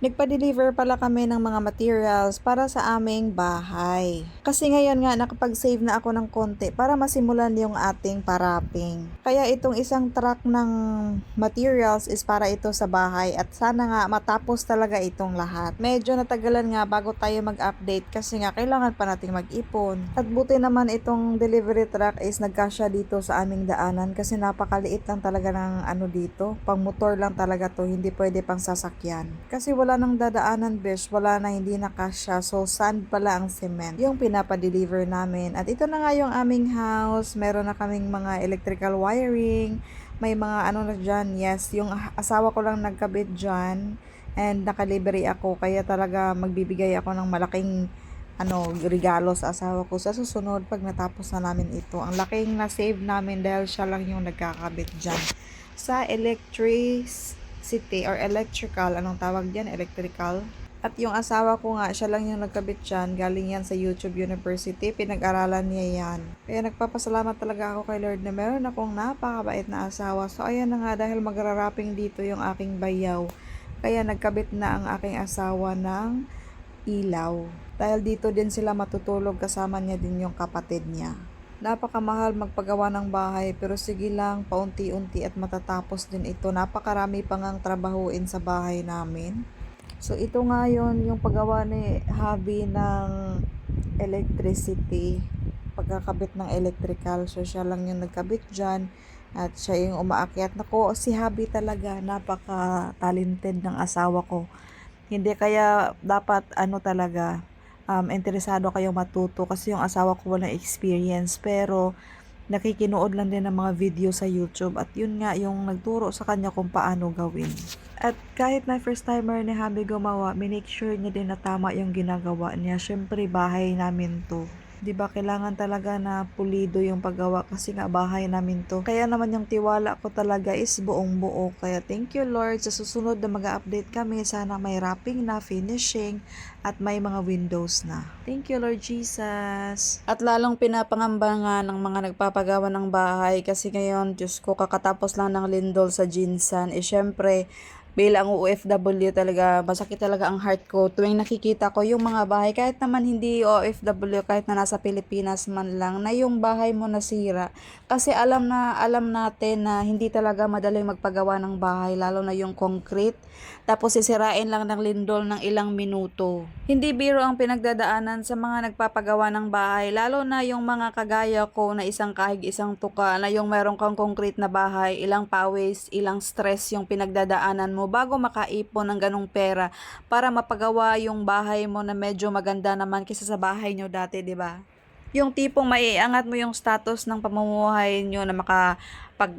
Nagpa-deliver pala kami ng mga materials para sa aming bahay. Kasi ngayon nga nakapag-save na ako ng konti para masimulan yung ating parating. Kaya itong isang truck ng materials is para ito sa bahay at sana nga matapos talaga itong lahat. Medyo natagalan nga bago tayo mag-update kasi nga kailangan pa nating mag-ipon. At buti naman itong delivery truck is nagkasya dito sa aming daanan kasi napakaliit lang talaga ng dito. Pang motor lang talaga to, hindi pwede pang sasakyan. Kasi wala nang dadaanan besh, wala na, hindi na kasya. So sand pala ang cement yung pinapa-deliver namin. At ito na nga yung aming house. Meron na kaming mga electrical wiring. May mga na dyan. Yes, yung asawa ko lang nagkabit dyan. And nakalibre ako. Kaya talaga magbibigay ako ng malaking regalo sa asawa ko sa susunod pag natapos na namin ito. Ang laking na-save namin dahil siya lang yung nagkakabit dyan. Sa electricity or electrical, anong tawag dyan? Electrical. At yung asawa ko nga, siya lang yung nagkabit dyan. Galing yan sa YouTube University. Pinag-aralan niya yan. Kaya nagpapasalamat talaga ako kay Lord na meron akong napakabait na asawa. So ayan na nga, dahil magrarapping dito yung aking bayaw. Kaya nagkabit na ang aking asawa ng ilaw. Dahil dito din sila matutulog, kasama niya din yung kapatid niya. Napakamahal magpagawa ng bahay pero sige lang, paunti-unti at matatapos din ito. Napakarami pang ang trabahuin sa bahay namin. So ito nga yun, yung paggawa ni Habi ng electricity, pagkakabit ng electrical. So siya lang yung nagkabit dyan at siya yung umaakyat. Nako, si Habi talaga, napaka-talented ng asawa ko. Hindi kaya dapat talaga interesado kayong matuto kasi yung asawa ko walang experience pero nakikinood lang din ng mga video sa YouTube at yun nga yung nagturo sa kanya kung paano gawin. At kahit na first timer ni Habi gumawa, minake sure niya din na tama yung ginagawa niya. Syempre bahay namin to. 'Di ba kailangan talaga na pulido yung paggawa kasi nga bahay namin to. Kaya naman yung tiwala ko talaga is buong buo. Kaya thank you Lord, sa susunod na mag-update kami, sana may wrapping na, finishing, at may mga windows na. Thank you Lord Jesus. At lalong pinapangamba nga ng mga nagpapagawa ng bahay kasi ngayon, Diyos ko, kakatapos lang ng lindol sa Jinsan. Syempre, bilang OFW talaga, masakit talaga ang heart ko tuwing nakikita ko yung mga bahay, kahit naman hindi OFW, kahit na nasa Pilipinas man lang, na yung bahay mo nasira. Kasi alam natin na hindi talaga madaling magpagawa ng bahay, lalo na yung concrete. Tapos sisirain lang ng lindol ng ilang minuto. Hindi biro ang pinagdadaanan sa mga nagpapagawa ng bahay, lalo na yung mga kagaya ko na isang kahig isang tuka, na yung meron kang concrete na bahay, ilang pawis, ilang stress yung pinagdadaanan mo bago makaipon ng ganong pera para mapagawa yung bahay mo na medyo maganda naman kaysa sa bahay nyo dati, di ba? Yung tipong maiangat mo yung status ng pamumuhay nyo na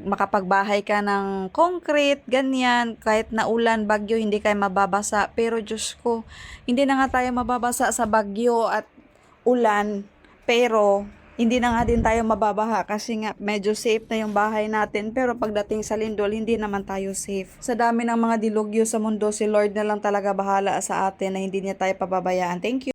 makapagbahay ka ng concrete, ganyan, kahit na ulan, bagyo, hindi kayo mababasa. Pero Diyos ko, hindi na nga tayo mababasa sa bagyo at ulan, pero hindi na nga din tayo mababaha kasi nga medyo safe na yung bahay natin, pero pagdating sa lindol, hindi naman tayo safe. Sa dami ng mga dilugyo sa mundo, si Lord na lang talaga bahala sa atin na hindi niya tayo pababayaan. Thank you.